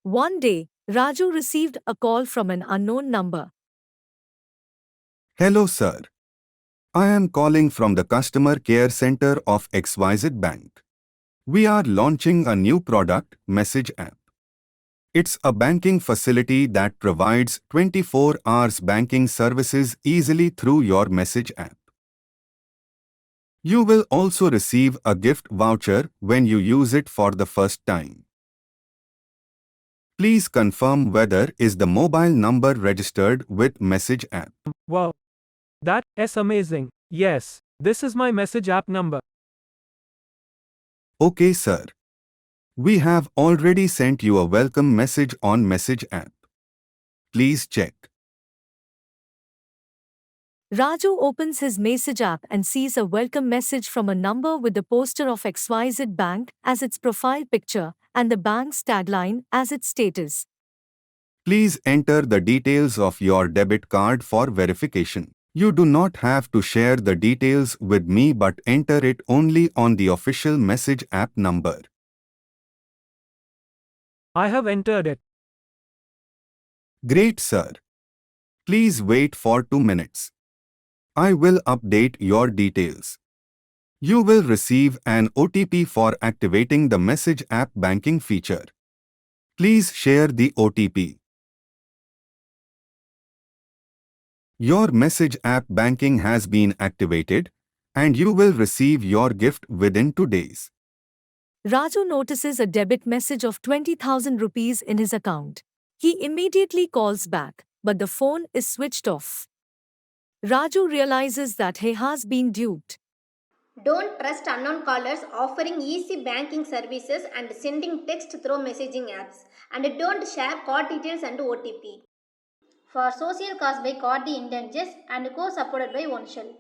One day, Raju received a call from an unknown number. Hello, sir. I am calling from the customer care center of XYZ Bank. We are launching a new product, Message App. It's a banking facility that provides 24 hours banking services easily through your Message app. You will also receive a gift voucher when you use it for the first time. Please confirm whether is the mobile number registered with Message app. Wow. That is amazing. Yes, this is my message app number. Okay, sir. We have already sent you a welcome message on Message app. Please check. Raju opens his message app and sees a welcome message from a number with the poster of XYZ Bank as its profile picture and the bank's tagline as its status. Please enter the details of your debit card for verification. You do not have to share the details with me but enter it only on the official Message app number. I have entered it. Great, sir. Please wait for 2 minutes. I will update your details. You will receive an OTP for activating the Message app banking feature. Please share the OTP. Your Message app banking has been activated, and you will receive your gift within 2 days. Raju notices a debit message of 20,000 rupees in his account. He immediately calls back, but the phone is switched off. Raju realizes that he has been duped. Don't trust unknown callers offering easy banking services and sending text through messaging apps. And don't share card details and OTP. For social cause by Kardey Intanges and co-supported by Oneshell.